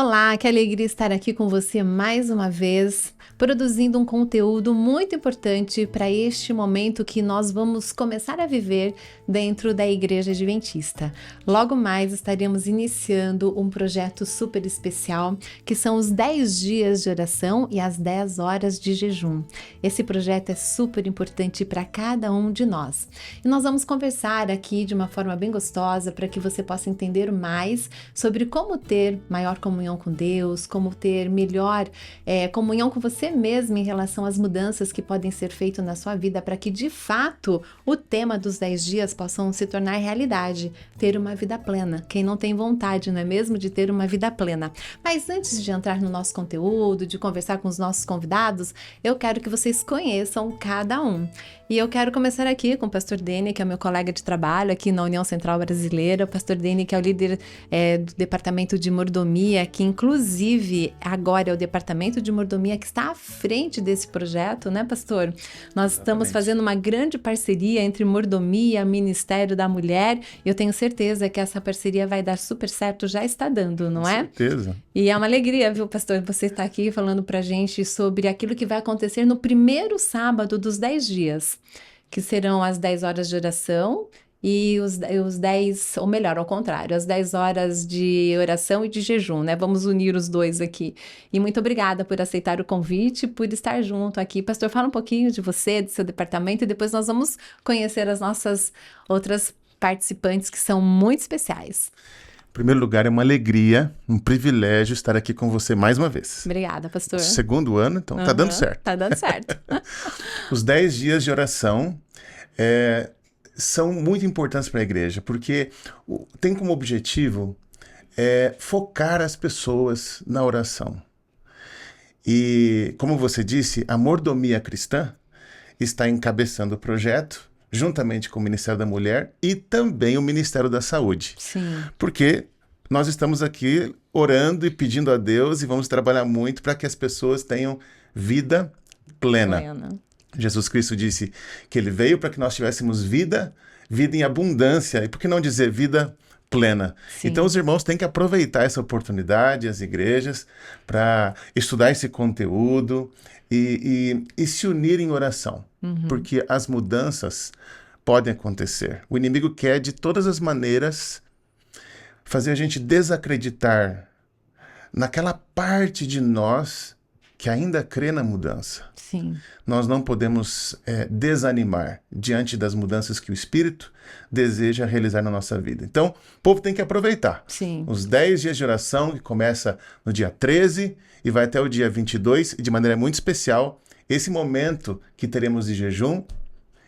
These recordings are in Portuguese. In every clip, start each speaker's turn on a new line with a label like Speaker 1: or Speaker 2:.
Speaker 1: Olá, que alegria estar aqui com você mais uma vez, produzindo um conteúdo muito importante para este momento que nós vamos começar a viver dentro da Igreja Adventista. Logo mais estaremos iniciando um projeto super especial, que são os 10 dias de oração e as 10 horas de jejum. Esse projeto é super importante para cada um de nós. E nós vamos conversar aqui de uma forma bem gostosa para que você possa entender mais sobre como ter maior comunhão com Deus, como ter melhor comunhão com você mesmo em relação às mudanças que podem ser feitas na sua vida, para que de fato o tema dos 10 dias possam se tornar realidade, ter uma vida plena. Quem não tem vontade, não é mesmo, de ter uma vida plena? Mas antes de entrar no nosso conteúdo, de conversar com os nossos convidados, eu quero que vocês conheçam cada um. E eu quero começar aqui com o pastor Dene, que é meu colega de trabalho aqui na União Central Brasileira. O pastor Dene, que é o líder do Departamento de Mordomia, que inclusive agora é o Departamento de Mordomia que está à frente desse projeto, né, pastor? Nós estamos fazendo uma grande parceria entre Mordomia, Ministério da Mulher, e eu tenho certeza que essa parceria vai dar super certo, já está dando, não é?
Speaker 2: Com certeza.
Speaker 1: E é uma alegria, viu, pastor, você estar aqui falando pra gente sobre aquilo que vai acontecer no primeiro sábado dos 10 dias, que serão as 10 horas de oração e os 10, ou melhor, ao contrário, as 10 horas de oração e de jejum, né? Vamos unir os dois aqui. E muito obrigada por aceitar o convite, por estar junto aqui. Pastor, fala um pouquinho de você, do seu departamento, e depois nós vamos conhecer as nossas outras participantes que são muito especiais.
Speaker 2: Em primeiro lugar, é uma alegria, um privilégio estar aqui com você mais uma vez.
Speaker 1: Obrigada, pastor.
Speaker 2: Segundo ano, então tá dando certo.
Speaker 1: Tá dando certo.
Speaker 2: Os 10 dias de oração são muito importantes para a igreja, porque tem como objetivo focar as pessoas na oração. E, como você disse, a Mordomia Cristã está encabeçando o projeto, juntamente com o Ministério da Mulher e também o Ministério da Saúde.
Speaker 1: Sim.
Speaker 2: Porque nós estamos aqui orando e pedindo a Deus e vamos trabalhar muito para que as pessoas tenham vida plena. Jesus Cristo disse que ele veio para que nós tivéssemos vida em abundância. E por que não dizer vida plena? Sim. Então os irmãos têm que aproveitar essa oportunidade, as igrejas, para estudar esse conteúdo e se unir em oração. Porque as mudanças podem acontecer. O inimigo quer, de todas as maneiras, fazer a gente desacreditar naquela parte de nós que ainda crê na mudança.
Speaker 1: Sim.
Speaker 2: Nós não podemos desanimar diante das mudanças que o Espírito deseja realizar na nossa vida. Então, o povo tem que aproveitar.
Speaker 1: Sim.
Speaker 2: Os 10 dias de oração, que começa no dia 13 e vai até o dia 22, e de maneira muito especial, esse momento que teremos de jejum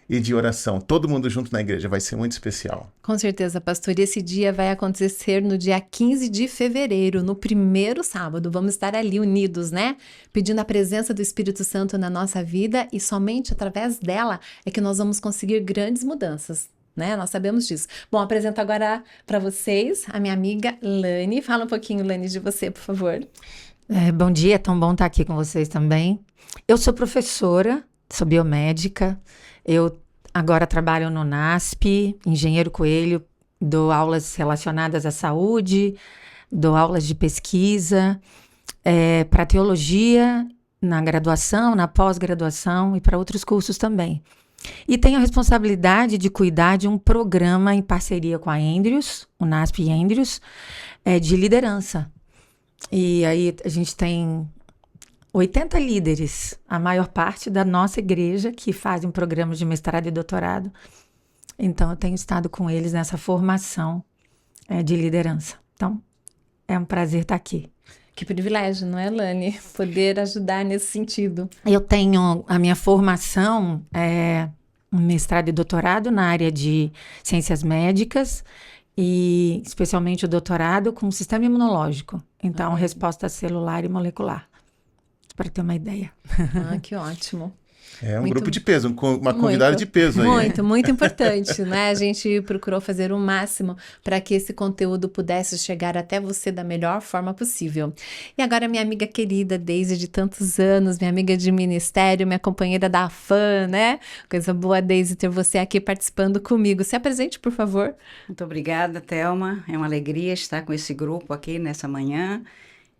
Speaker 2: e de oração, todo mundo junto na igreja, vai ser muito especial.
Speaker 1: Com certeza, pastor. E esse dia vai acontecer no dia 15 de fevereiro, no primeiro sábado. Vamos estar ali unidos, né? Pedindo a presença do Espírito Santo na nossa vida, e somente através dela é que nós vamos conseguir grandes mudanças, né? Nós sabemos disso. Bom, apresento agora para vocês a minha amiga Lani. Fala um pouquinho, Lani, de você, por favor.
Speaker 3: Bom dia, é tão bom estar aqui com vocês também. Eu sou professora, sou biomédica, eu agora trabalho no NASP, Engenheiro Coelho, dou aulas relacionadas à saúde, dou aulas de pesquisa, para teologia, na graduação, na pós-graduação e para outros cursos também. E tenho a responsabilidade de cuidar de um programa em parceria com a Andrews, o NASP e Andrews, de liderança. E aí a gente tem 80 líderes, a maior parte da nossa igreja, que fazem programas de mestrado e doutorado. Então, eu tenho estado com eles nessa formação de liderança. Então, é um prazer estar aqui.
Speaker 1: Que privilégio, não é, Lani? Poder ajudar nesse sentido.
Speaker 3: Eu tenho a minha formação, um mestrado e doutorado na área de ciências médicas, e especialmente o doutorado com sistema imunológico. Então, resposta celular e molecular, para ter uma ideia.
Speaker 1: Que ótimo.
Speaker 2: É um grupo de peso, uma convidada de peso aí.
Speaker 1: Muito importante, né? A gente procurou fazer o máximo para que esse conteúdo pudesse chegar até você da melhor forma possível. E agora minha amiga querida, Deise, de tantos anos, minha amiga de ministério, minha companheira da FAM, né? Coisa boa, Deise, ter você aqui participando comigo. Se apresente, por favor.
Speaker 4: Muito obrigada, Thelma. É uma alegria estar com esse grupo aqui nessa manhã.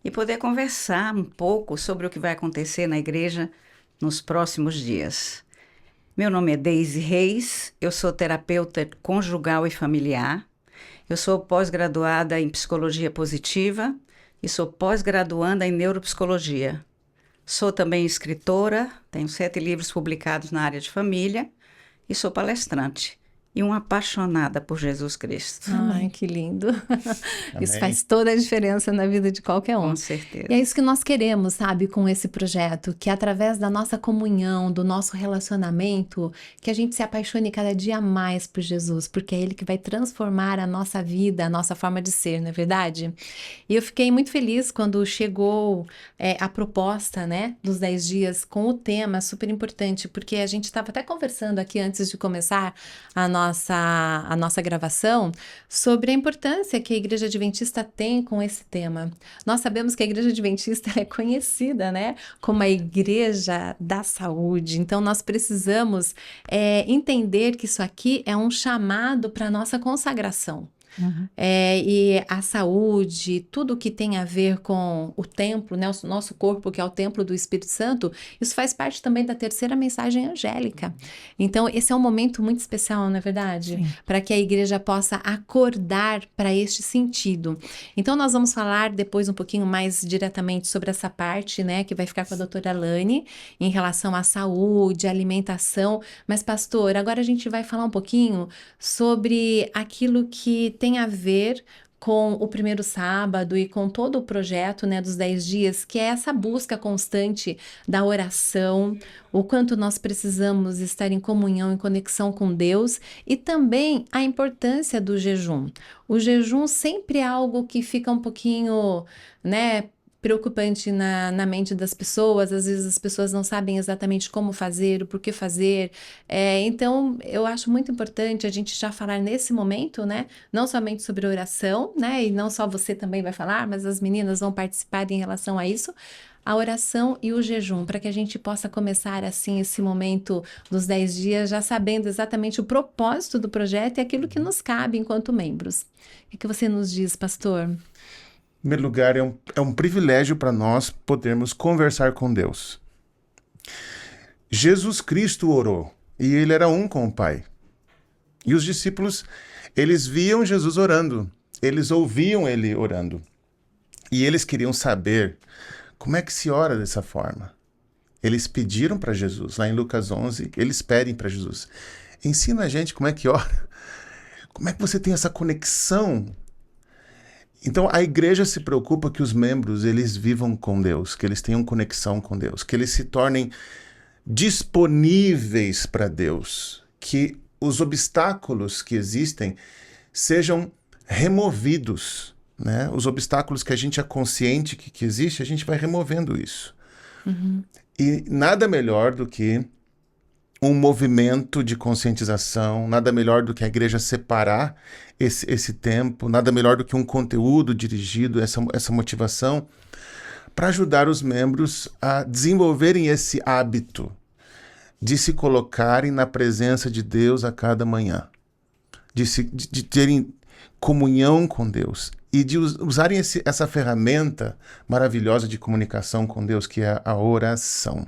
Speaker 4: e poder conversar um pouco sobre o que vai acontecer na igreja nos próximos dias. Meu nome é Deise Reis, eu sou terapeuta conjugal e familiar, eu sou pós-graduada em psicologia positiva e sou pós-graduanda em neuropsicologia. Sou também escritora, tenho 7 livros publicados na área de família e sou palestrante. E uma apaixonada por Jesus Cristo.
Speaker 1: Ai, que lindo. Isso faz toda a diferença na vida de qualquer um.
Speaker 4: Com certeza.
Speaker 1: E é isso que nós queremos, sabe, com esse projeto, que através da nossa comunhão, do nosso relacionamento, que a gente se apaixone cada dia mais por Jesus, porque é Ele que vai transformar a nossa vida, a nossa forma de ser, não é verdade? E eu fiquei muito feliz quando chegou a proposta, né, dos 10 dias com o tema super importante, porque a gente estava até conversando aqui antes de começar a nossa gravação sobre a importância que a Igreja Adventista tem com esse tema. Nós sabemos que a Igreja Adventista é conhecida, né, como a Igreja da Saúde. Então, nós precisamos entender que isso aqui é um chamado para a nossa consagração. Uhum. E a saúde, tudo que tem a ver com o templo, né, o nosso corpo, que é o templo do Espírito Santo, isso faz parte também da terceira mensagem angélica. Então, esse é um momento muito especial, não é verdade? Para que a igreja possa acordar para este sentido. Então, nós vamos falar depois um pouquinho mais diretamente sobre essa parte, né, que vai ficar com a doutora Lani, em relação à saúde, alimentação. Mas, pastor, agora a gente vai falar um pouquinho sobre aquilo que tem a ver com o primeiro sábado e com todo o projeto, né, dos 10 dias, que é essa busca constante da oração, o quanto nós precisamos estar em comunhão, em conexão com Deus, e também a importância do jejum. O jejum sempre é algo que fica um pouquinho, né, preocupante na mente das pessoas. Às vezes as pessoas não sabem exatamente como fazer, o porquê fazer. Então, eu acho muito importante a gente já falar nesse momento, né? Não somente sobre oração, né? E não só você também vai falar, mas as meninas vão participar em relação a isso. A oração e o jejum, para que a gente possa começar assim esse momento dos 10 dias, já sabendo exatamente o propósito do projeto e aquilo que nos cabe enquanto membros. O que você nos diz, pastor?
Speaker 2: Em primeiro lugar, é um privilégio para nós podermos conversar com Deus. Jesus Cristo orou e ele era um com o Pai. E os discípulos, eles viam Jesus orando, eles ouviam ele orando. E eles queriam saber como é que se ora dessa forma. Eles pediram para Jesus, lá em Lucas 11, eles pedem para Jesus: ensina a gente como é que ora. Como é que você tem essa conexão? Então, a igreja se preocupa que os membros, eles vivam com Deus, que eles tenham conexão com Deus, que eles se tornem disponíveis para Deus, que os obstáculos que existem sejam removidos, né? Os obstáculos que a gente é consciente que existe, a gente vai removendo isso. Uhum. E nada melhor do que um movimento de conscientização, nada melhor do que a igreja separar esse tempo, nada melhor do que um conteúdo dirigido, essa motivação, para ajudar os membros a desenvolverem esse hábito de se colocarem na presença de Deus a cada manhã, de terem comunhão com Deus e de usarem essa ferramenta maravilhosa de comunicação com Deus, que é a oração.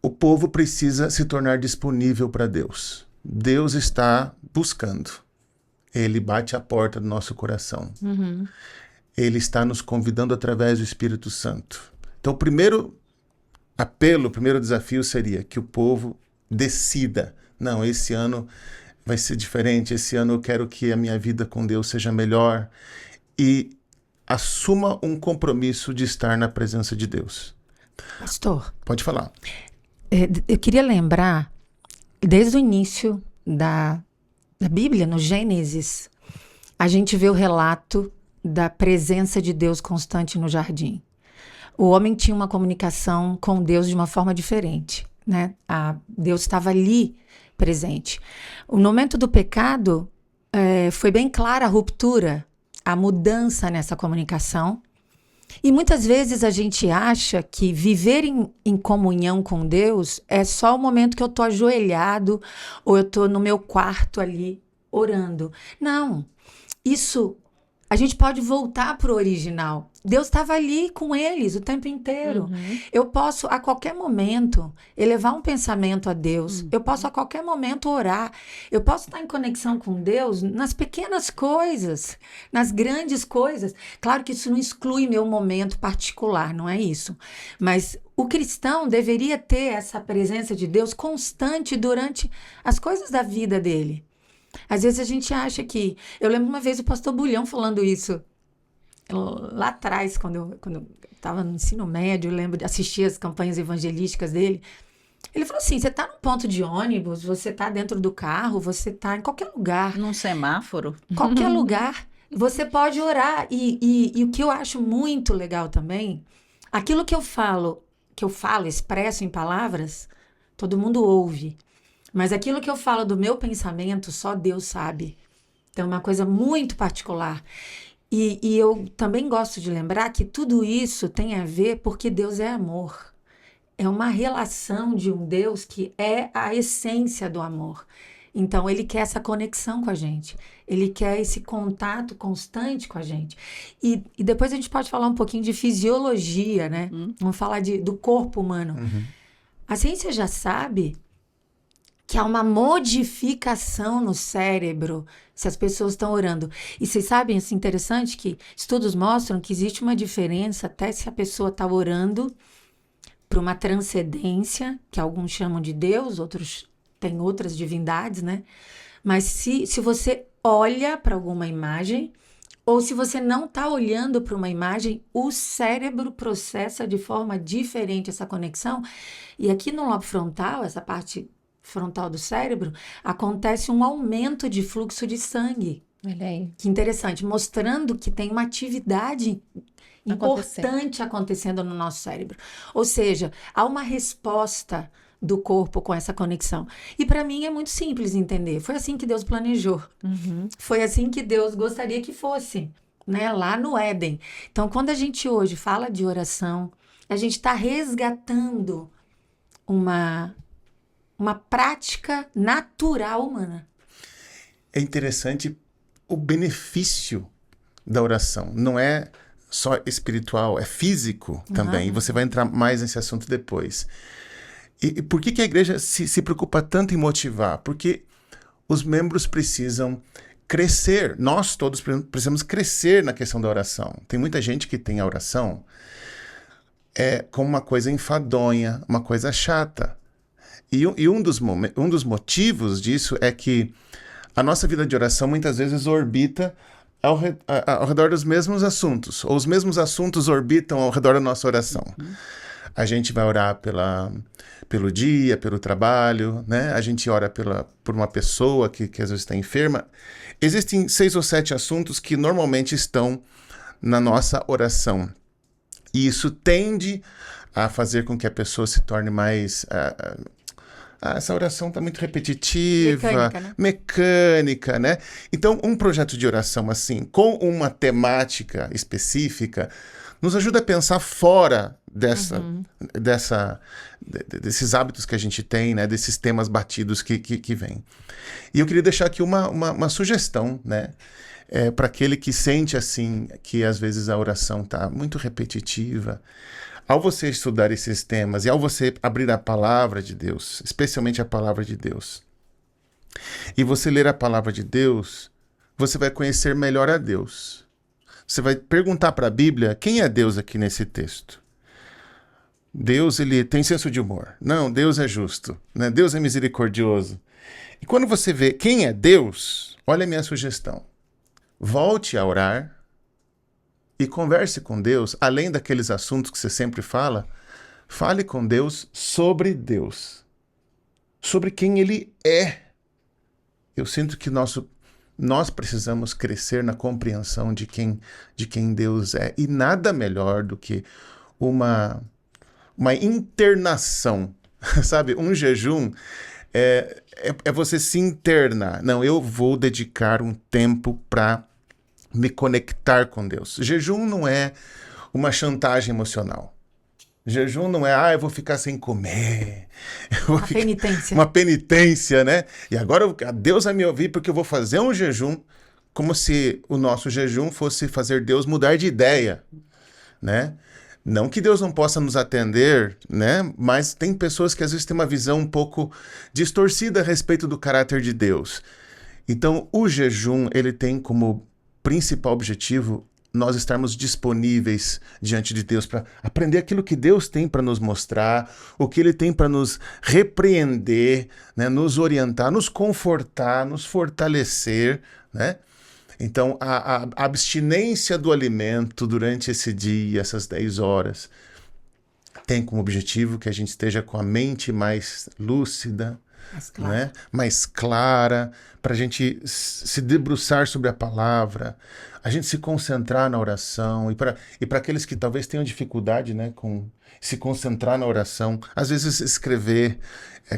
Speaker 2: O povo precisa se tornar disponível para Deus. Deus está buscando. Ele bate a porta do nosso coração. Uhum. Ele está nos convidando através do Espírito Santo. Então, o primeiro apelo, o primeiro desafio seria que o povo decida: não, esse ano vai ser diferente, esse ano eu quero que a minha vida com Deus seja melhor, e assuma um compromisso de estar na presença de Deus.
Speaker 3: Pastor,
Speaker 2: pode falar.
Speaker 3: Eu queria lembrar, desde o início da Bíblia, no Gênesis, a gente vê o relato da presença de Deus constante no jardim. O homem tinha uma comunicação com Deus de uma forma diferente, né? Deus estava ali presente. No momento do pecado, foi bem clara a ruptura, a mudança nessa comunicação. E muitas vezes a gente acha que viver em comunhão com Deus é só o momento que eu estou ajoelhado ou eu estou no meu quarto ali orando. Não. isso, a gente pode voltar para o original. Deus estava ali com eles o tempo inteiro. Eu posso, a qualquer momento, elevar um pensamento a Deus. Eu posso, a qualquer momento, orar. Eu posso estar em conexão com Deus nas pequenas coisas, nas grandes coisas. Claro que isso não exclui meu momento particular, não é isso. Mas o cristão deveria ter essa presença de Deus constante durante as coisas da vida dele. Às vezes a gente acha que... Eu lembro uma vez o pastor Bulhão falando isso. Lá atrás, quando eu estava no ensino médio, eu lembro de assistir as campanhas evangelísticas dele. Ele falou assim, você está num ponto de ônibus, você está dentro do carro, você está em qualquer lugar.
Speaker 4: Num semáforo.
Speaker 3: Qualquer lugar. Você pode orar. E o que eu acho muito legal também, aquilo que eu falo, expresso em palavras, todo mundo ouve. Mas aquilo que eu falo do meu pensamento, só Deus sabe. Então, é uma coisa muito particular. E eu também gosto de lembrar que tudo isso tem a ver porque Deus é amor. É uma relação de um Deus que é a essência do amor. Então, ele quer essa conexão com a gente. Ele quer esse contato constante com a gente. E depois a gente pode falar um pouquinho de fisiologia, né? Vamos falar do corpo humano. A ciência já sabe que há uma modificação no cérebro se as pessoas estão orando. E vocês sabem, assim, interessante que estudos mostram que existe uma diferença até se a pessoa está orando para uma transcendência, que alguns chamam de Deus, outros têm outras divindades, né? Mas se você olha para alguma imagem, ou se você não está olhando para uma imagem, o cérebro processa de forma diferente essa conexão. E aqui no lobo frontal, essa parte frontal do cérebro, acontece um aumento de fluxo de sangue.
Speaker 1: Olha aí.
Speaker 3: Que interessante, mostrando que tem uma atividade importante acontecendo no nosso cérebro. Ou seja, há uma resposta do corpo com essa conexão. E para mim é muito simples entender. Foi assim que Deus planejou. Foi assim que Deus gostaria que fosse, né? Lá no Éden. Então, quando a gente hoje fala de oração, a gente está resgatando uma prática natural humana.
Speaker 2: É interessante o benefício da oração. Não é só espiritual, é físico também. E você vai entrar mais nesse assunto depois. E por que a igreja se preocupa tanto em motivar? Porque os membros precisam crescer. Nós todos precisamos crescer na questão da oração. Tem muita gente que tem a oração como uma coisa enfadonha, uma coisa chata. E um dos motivos disso é que a nossa vida de oração muitas vezes orbita ao redor dos mesmos assuntos, ou os mesmos assuntos orbitam ao redor da nossa oração. A gente vai orar pelo dia, pelo trabalho, né? A gente ora por uma pessoa que às vezes está enferma. Existem 6 ou 7 assuntos que normalmente estão na nossa oração. E isso tende a fazer com que a pessoa se torne mais... essa oração está muito repetitiva, mecânica, né? Então, um projeto de oração assim, com uma temática específica, nos ajuda a pensar fora desses hábitos que a gente tem, né? Desses temas batidos que vêm. E eu queria deixar aqui uma sugestão, né? Para aquele que sente assim, que às vezes a oração está muito repetitiva. Ao você estudar esses temas e ao você abrir a palavra de Deus, especialmente a palavra de Deus, e você ler a palavra de Deus, você vai conhecer melhor a Deus. Você vai perguntar para a Bíblia, quem é Deus aqui nesse texto? Deus, ele tem senso de humor. Não, Deus é justo, né? Deus é misericordioso. E quando você vê quem é Deus, olha a minha sugestão. Volte a orar e converse com Deus, além daqueles assuntos que você sempre fala, fale com Deus, sobre quem Ele é. Eu sinto que nós precisamos crescer na compreensão de quem Deus é. E nada melhor do que uma internação, sabe? Um jejum é você se internar. Não, eu vou dedicar um tempo para me conectar com Deus. Jejum não é uma chantagem emocional. Jejum não é, eu vou ficar sem comer.
Speaker 3: Penitência.
Speaker 2: Uma penitência, né? E agora Deus vai me ouvir porque eu vou fazer um jejum. como se o nosso jejum fosse fazer Deus mudar de ideia, né? Não que Deus não possa nos atender, né? Mas tem pessoas que às vezes têm uma visão um pouco distorcida a respeito do caráter de Deus. Então, o jejum, ele tem como principal objetivo nós estarmos disponíveis diante de Deus para aprender aquilo que Deus tem para nos mostrar, o que Ele tem para nos repreender, né? Nos orientar, nos confortar, nos fortalecer, né? Então, a abstinência do alimento durante esse dia, essas 10 horas, tem como objetivo que a gente esteja com a mente mais lúcida, né? Mais clara, para a gente se debruçar sobre a palavra, a gente se concentrar na oração, e para aqueles que talvez tenham dificuldade, né, com se concentrar na oração, às vezes escrever,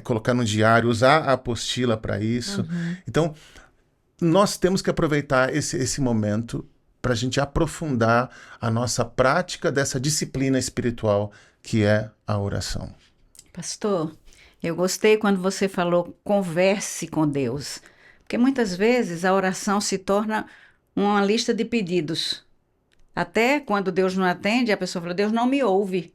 Speaker 2: colocar no diário, usar a apostila para isso. Então, nós temos que aproveitar esse momento para a gente aprofundar a nossa prática dessa disciplina espiritual que é a oração.
Speaker 4: Pastor, eu gostei quando você falou converse com Deus, porque muitas vezes a oração se torna uma lista de pedidos. Até quando Deus não atende, a pessoa fala, Deus não me ouve,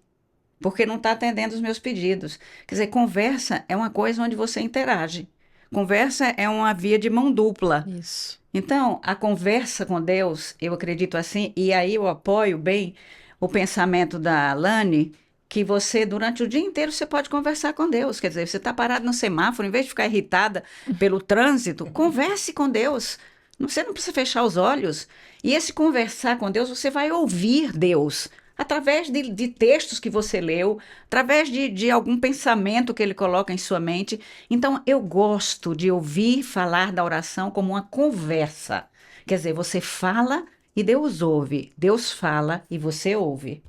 Speaker 4: porque não está atendendo os meus pedidos. Quer dizer, conversa é uma coisa onde você interage. Conversa é uma via de mão dupla.
Speaker 1: Isso.
Speaker 4: Então, a conversa com Deus, eu acredito assim, e aí eu apoio bem o pensamento da Lani, que você, durante o dia inteiro, você pode conversar com Deus. Quer dizer, você está parado no semáforo, em vez de ficar irritada pelo trânsito, converse com Deus. Você não precisa fechar os olhos. E esse conversar com Deus, você vai ouvir Deus. Através de textos que você leu, através de algum pensamento que ele coloca em sua mente. Então, eu gosto de ouvir falar da oração como uma conversa. Quer dizer, você fala e Deus ouve. Deus fala e você ouve.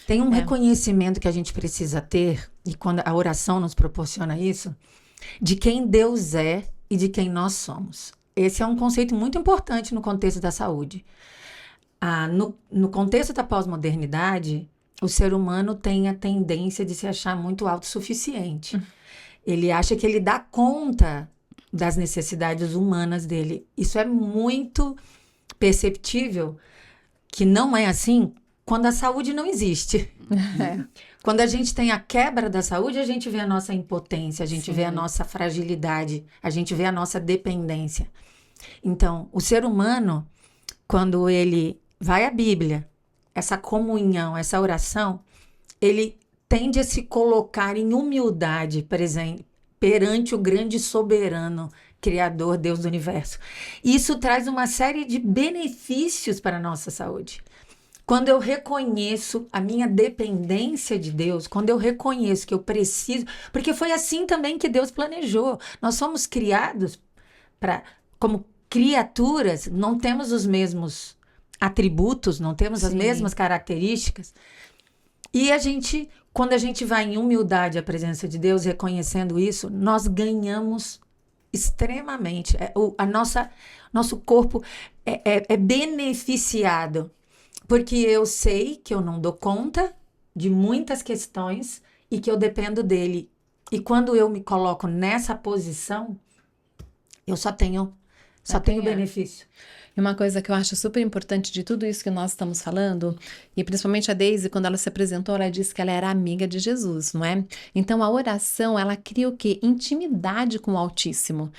Speaker 3: Tem um reconhecimento que a gente precisa ter, e quando a oração nos proporciona isso, de quem Deus é e de quem nós somos. Esse é um conceito muito importante no contexto da saúde. No contexto da pós-modernidade, o ser humano tem a tendência de se achar muito autossuficiente. Ele acha que ele dá conta das necessidades humanas dele. Isso é muito perceptível que não é assim quando a saúde não existe. Quando a gente tem a quebra da saúde, a gente vê a nossa impotência, a gente vê a nossa fragilidade, a gente vê a nossa dependência. Então, o ser humano, quando ele vai à Bíblia, essa comunhão, essa oração, ele tende a se colocar em humildade perante o grande soberano, Criador, Deus do universo. Isso traz uma série de benefícios para a nossa saúde. Quando eu reconheço a minha dependência de Deus, quando eu reconheço que eu preciso, porque foi assim também que Deus planejou. Nós somos criados como criaturas, não temos os mesmos atributos, não temos as mesmas características. E quando a gente vai em humildade à presença de Deus, reconhecendo isso, nós ganhamos extremamente. Nosso corpo é beneficiado. Porque eu sei que eu não dou conta de muitas questões e que eu dependo dele. E quando eu me coloco nessa posição, eu só tenho benefício.
Speaker 1: E uma coisa que eu acho super importante de tudo isso que nós estamos falando, e principalmente a Deise, quando ela se apresentou, ela disse que ela era amiga de Jesus, não é? Então a oração, ela cria o quê? Intimidade com o Altíssimo.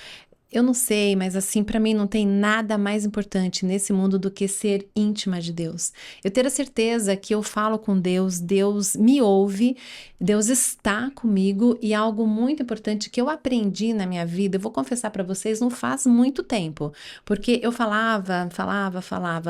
Speaker 1: Eu não sei, mas assim, para mim não tem nada mais importante nesse mundo do que ser íntima de Deus. Eu ter a certeza que eu falo com Deus, Deus me ouve, Deus está comigo, e algo muito importante que eu aprendi na minha vida, eu vou confessar para vocês, não faz muito tempo, porque eu falava,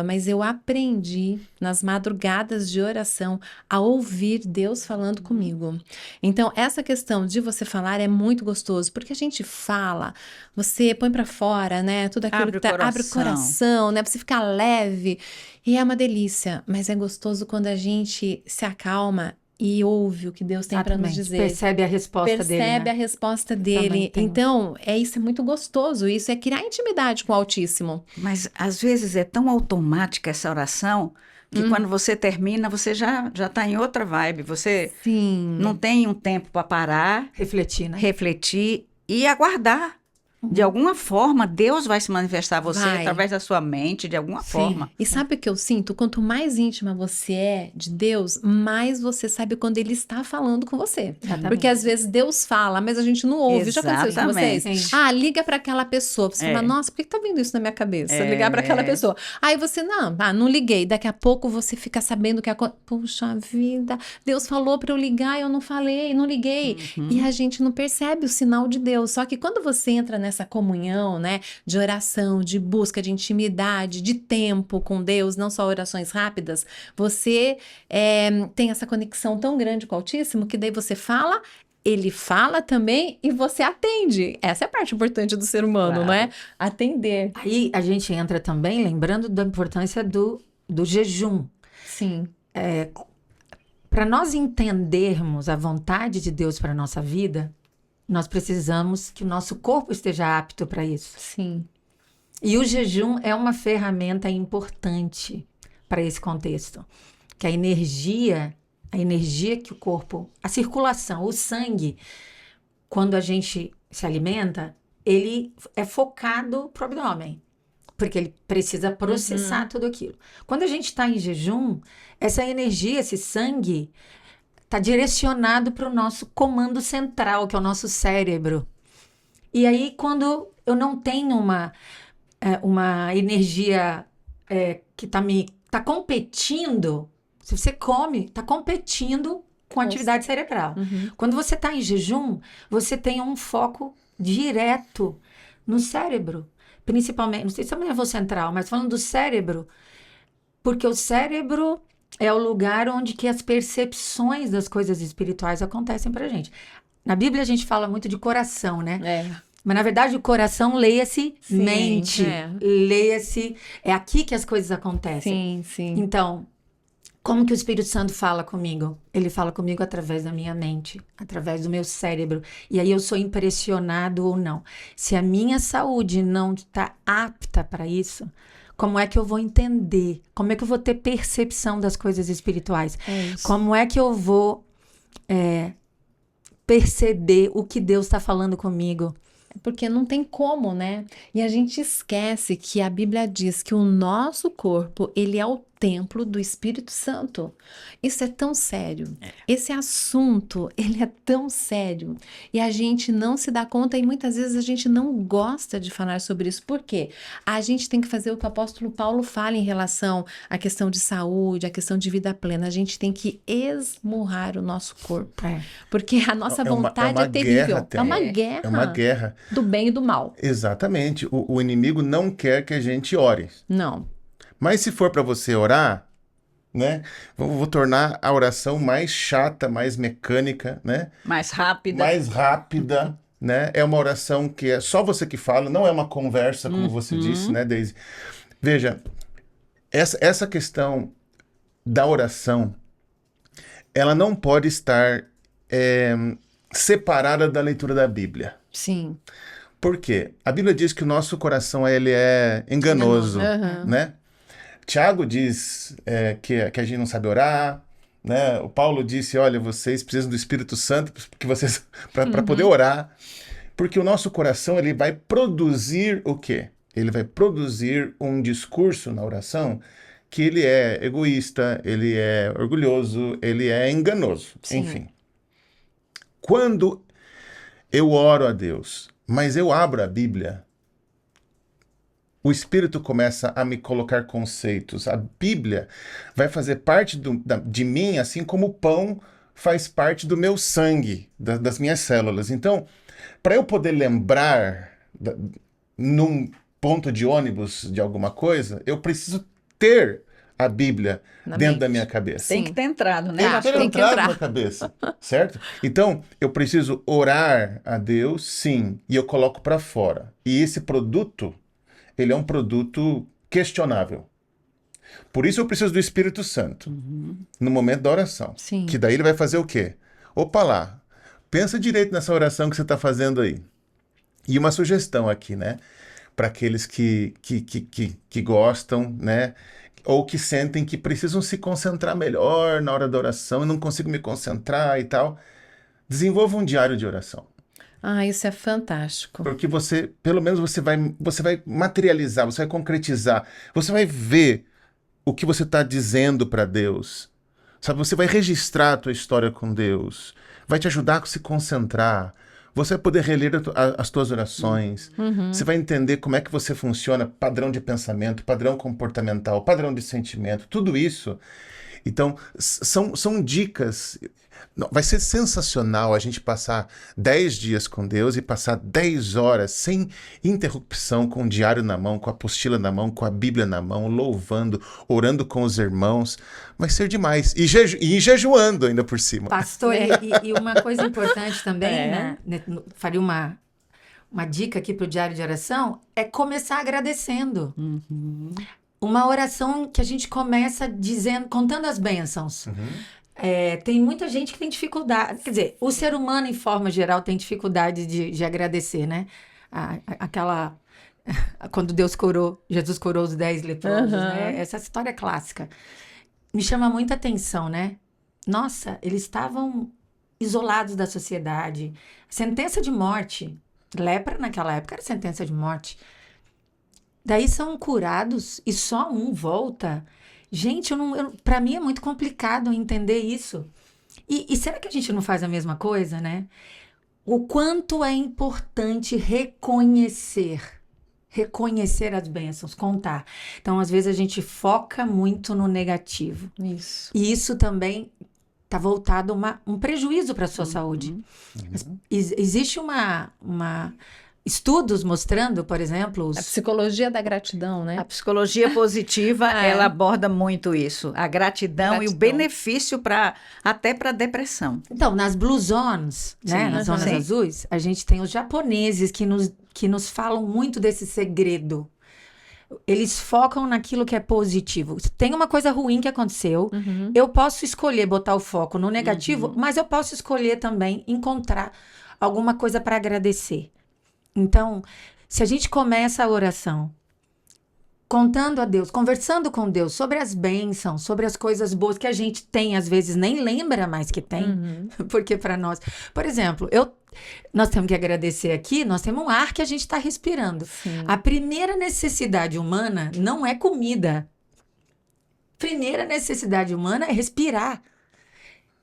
Speaker 1: mas eu aprendi nas madrugadas de oração a ouvir Deus falando comigo. Então, essa questão de você falar é muito gostoso, porque a gente fala, você põe para fora, né? Tudo aquilo que abre o coração, né? Pra você ficar leve. E é uma delícia. Mas é gostoso quando a gente se acalma e ouve o que Deus tem para nos dizer.
Speaker 3: Percebe a resposta dele.
Speaker 1: Percebe a resposta dele. Então, isso é muito gostoso. Isso é criar intimidade com o Altíssimo.
Speaker 4: Mas, às vezes, é tão automática essa oração que quando você termina, você já está em outra vibe. Você não tem um tempo para parar.
Speaker 3: Refletir, né?
Speaker 4: Refletir e aguardar. De alguma forma, Deus vai se manifestar a você
Speaker 1: Vai.
Speaker 4: através da sua mente, de alguma forma.
Speaker 1: E sabe o que eu sinto? Quanto mais íntima você é de Deus, mais você sabe quando Ele está falando com você.
Speaker 3: Exatamente.
Speaker 1: Porque às vezes Deus fala, mas a gente não ouve. Já aconteceu isso com vocês?
Speaker 4: Exatamente.
Speaker 1: Ah, liga para aquela pessoa. Você fala, nossa, por que tá vindo isso na minha cabeça? Ligar para aquela pessoa. Aí você, não liguei. Daqui a pouco você fica sabendo que puxa vida, Deus falou para eu ligar, eu não falei, não liguei. E a gente não percebe o sinal de Deus. Só que quando você entra nessa comunhão, né, de oração, de busca, de intimidade, de tempo com Deus, não só orações rápidas, você tem essa conexão tão grande com o Altíssimo que daí você fala, Ele fala também e você atende. Essa é a parte importante do ser humano,
Speaker 4: Claro.
Speaker 1: não é? Atender.
Speaker 3: Aí a gente entra também lembrando da importância do jejum.
Speaker 1: Sim.
Speaker 3: Para nós entendermos a vontade de Deus para a nossa vida, nós precisamos que o nosso corpo esteja apto para isso.
Speaker 1: Sim.
Speaker 3: E o jejum é uma ferramenta importante para esse contexto. Que a energia que o corpo, a circulação, o sangue, quando a gente se alimenta, ele é focado para o abdômen. Porque ele precisa processar tudo aquilo. Quando a gente está em jejum, essa energia, esse sangue, está direcionado para o nosso comando central, que é o nosso cérebro. E aí, quando eu não tenho uma energia que está competindo, se você come, está competindo com a atividade cerebral. Quando você está em jejum, você tem um foco direto no cérebro. Principalmente, não sei se é o nervoso central, mas falando do cérebro, porque o cérebro é o lugar onde que as percepções das coisas espirituais acontecem pra gente. Na Bíblia a gente fala muito de coração, né? Mas na verdade o coração leia-se mente. Leia-se, é aqui que as coisas acontecem.
Speaker 1: Sim.
Speaker 3: Então, como que o Espírito Santo fala comigo? Ele fala comigo através da minha mente, através do meu cérebro. E aí eu sou impressionado ou não. Se a minha saúde não está apta para isso, como é que eu vou entender? Como é que eu vou ter percepção das coisas espirituais? Como é que eu vou perceber o que Deus está falando comigo?
Speaker 1: Porque não tem como, né? E a gente esquece que a Bíblia diz que o nosso corpo, ele é o templo do Espírito Santo. Isso é tão sério. Esse assunto, ele é tão sério. E a gente não se dá conta e muitas vezes a gente não gosta de falar sobre isso. Por quê? A gente tem que fazer o que o apóstolo Paulo fala em relação à questão de saúde, à questão de vida plena. A gente tem que esmurrar o nosso corpo. Porque a nossa vontade é terrível. É uma guerra.
Speaker 2: É uma guerra.
Speaker 1: Do bem e do mal.
Speaker 2: Exatamente. O inimigo não quer que a gente ore.
Speaker 1: Não.
Speaker 2: Mas se for para você orar, né? Vou tornar a oração mais chata, mais mecânica, né?
Speaker 4: Mais rápida.
Speaker 2: Mais rápida, né? É uma oração que é só você que fala, não é uma conversa, como você disse, né, Daisy? Veja, essa questão da oração, ela não pode estar separada da leitura da Bíblia.
Speaker 1: Sim.
Speaker 2: Por quê? A Bíblia diz que o nosso coração ele é enganoso, né? Tiago diz que a gente não sabe orar, né? O Paulo disse, olha, vocês precisam do Espírito Santo para poder orar, porque o nosso coração ele vai produzir o quê? Ele vai produzir um discurso na oração que ele é egoísta, ele é orgulhoso, ele é enganoso, enfim. Quando eu oro a Deus, mas eu abro a Bíblia, o Espírito começa a me colocar conceitos. A Bíblia vai fazer parte de mim, assim como o pão faz parte do meu sangue, das minhas células. Então, para eu poder lembrar num ponto de ônibus de alguma coisa, eu preciso ter a Bíblia dentro da minha cabeça.
Speaker 4: Tem que ter entrado, né?
Speaker 2: Tem que entrar na minha cabeça, certo? Então, eu preciso orar a Deus, sim, e eu coloco para fora. E esse produto, ele é um produto questionável. Por isso eu preciso do Espírito Santo no momento da oração.
Speaker 1: Sim.
Speaker 2: Que daí ele vai fazer o quê? Opa lá, pensa direito nessa oração que você está fazendo aí. E uma sugestão aqui, né? Para aqueles que gostam, né? Ou que sentem que precisam se concentrar melhor na hora da oração e não consigo me concentrar e tal. Desenvolva um diário de oração.
Speaker 1: Ah, isso é fantástico.
Speaker 2: Porque você, pelo menos você vai materializar, você vai concretizar, você vai ver o que você está dizendo para Deus. Sabe, você vai registrar a tua história com Deus. Vai te ajudar a se concentrar. Você vai poder reler as tuas orações. Você vai entender como é que você funciona, padrão de pensamento, padrão comportamental, padrão de sentimento, tudo isso. Então, são dicas. Vai ser sensacional a gente passar 10 dias com Deus e passar 10 horas sem interrupção, com o diário na mão, com a apostila na mão, com a Bíblia na mão, louvando, orando com os irmãos. Vai ser demais. E jejuando ainda por cima.
Speaker 3: Pastor, e uma coisa importante também, né? Faria uma dica aqui para o diário de oração, é começar agradecendo. Uma oração que a gente começa contando as bênçãos. Tem muita gente que tem dificuldade, quer dizer, o ser humano em forma geral tem dificuldade de agradecer, né? Quando Jesus curou os 10 leprosos, né? Essa história é clássica. Me chama muita atenção, né? Nossa, eles estavam isolados da sociedade. Sentença de morte. Lepra naquela época era sentença de morte. Daí são curados e só um volta. Gente, para mim é muito complicado entender isso. E será que a gente não faz a mesma coisa, né? O quanto é importante reconhecer as bênçãos, contar. Então, às vezes, a gente foca muito no negativo.
Speaker 1: Isso.
Speaker 3: E isso também está voltado a um prejuízo para a sua saúde. Existe estudos mostrando, por exemplo...
Speaker 1: A psicologia da gratidão, né?
Speaker 4: A psicologia positiva, ela aborda muito isso. A gratidão e o benefício até para a depressão.
Speaker 3: Então, nas Blue Zones, né, nas zonas azuis, a gente tem os japoneses que nos falam muito desse segredo. Eles focam naquilo que é positivo. Tem uma coisa ruim que aconteceu, eu posso escolher botar o foco no negativo, mas eu posso escolher também encontrar alguma coisa para agradecer. Então, se a gente começa a oração contando a Deus, conversando com Deus sobre as bênçãos, sobre as coisas boas que a gente tem, às vezes nem lembra mais que tem, porque para nós... Por exemplo, nós temos que agradecer aqui, nós temos um ar que a gente está respirando.
Speaker 1: Sim.
Speaker 3: A primeira necessidade humana não é comida. Primeira necessidade humana é respirar.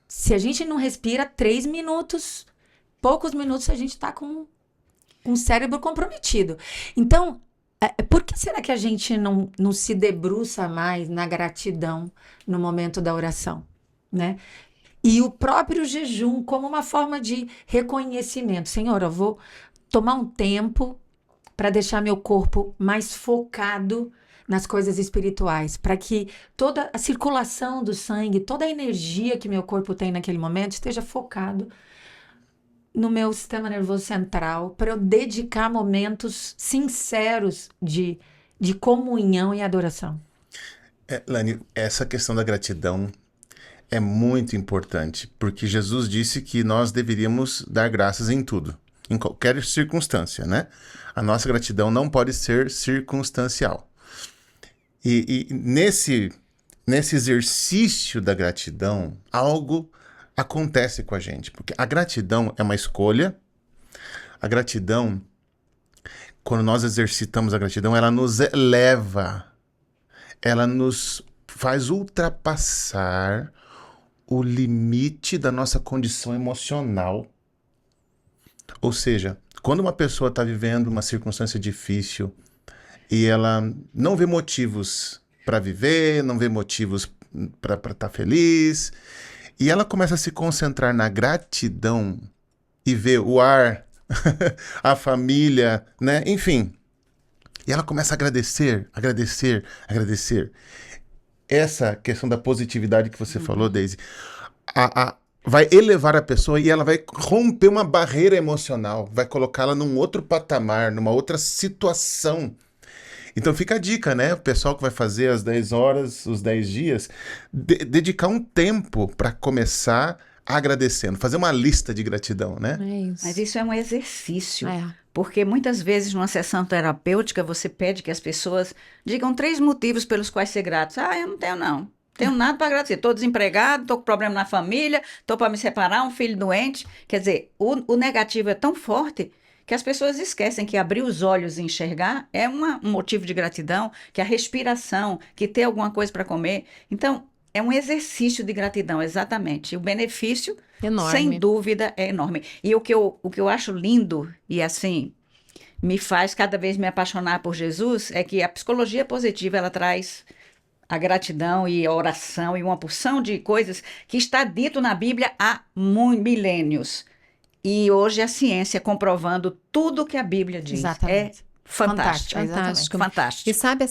Speaker 3: Se a gente não respira 3 minutos, poucos minutos a gente está com um cérebro comprometido. Então, por que será que a gente não se debruça mais na gratidão no momento da oração, né? E o próprio jejum como uma forma de reconhecimento. Senhor, eu vou tomar um tempo para deixar meu corpo mais focado nas coisas espirituais, para que toda a circulação do sangue, toda a energia que meu corpo tem naquele momento esteja focado no meu sistema nervoso central, para eu dedicar momentos sinceros de comunhão e adoração.
Speaker 2: Lani, essa questão da gratidão é muito importante, porque Jesus disse que nós deveríamos dar graças em tudo, em qualquer circunstância, né? A nossa gratidão não pode ser circunstancial. E nesse exercício da gratidão, algo acontece com a gente, porque a gratidão é uma escolha. A gratidão, quando nós exercitamos a gratidão, ela nos eleva, ela nos faz ultrapassar o limite da nossa condição emocional. Ou seja, quando uma pessoa está vivendo uma circunstância difícil e ela não vê motivos para viver, não vê motivos para estar feliz, e ela começa a se concentrar na gratidão e ver o ar, a família, né? Enfim. E ela começa a agradecer. Essa questão da positividade que você falou, Daisy, vai elevar a pessoa e ela vai romper uma barreira emocional, vai colocá-la num outro patamar, numa outra situação. Então fica a dica, né? O pessoal que vai fazer as 10 horas, os 10 dias, dedicar um tempo para começar agradecendo, fazer uma lista de gratidão, né?
Speaker 1: É isso.
Speaker 4: Mas isso é um exercício, porque muitas vezes numa sessão terapêutica você pede que as pessoas digam 3 motivos pelos quais ser gratos. Eu não tenho não. Tenho nada para agradecer. Estou desempregado, estou com problema na família, estou para me separar, um filho doente. Quer dizer, o negativo é tão forte que as pessoas esquecem que abrir os olhos e enxergar é um motivo de gratidão, que a respiração, que ter alguma coisa para comer. Então, é um exercício de gratidão, exatamente. O benefício, sem dúvida, é enorme. E o que eu acho lindo, e assim, me faz cada vez me apaixonar por Jesus, é que a psicologia positiva, ela traz a gratidão e a oração e uma porção de coisas que está dito na Bíblia há milênios. E hoje a ciência comprovando tudo o que a Bíblia diz.
Speaker 3: Exatamente.
Speaker 4: É fantástico.
Speaker 1: Fantástico.
Speaker 4: Fantástico.
Speaker 1: E sabe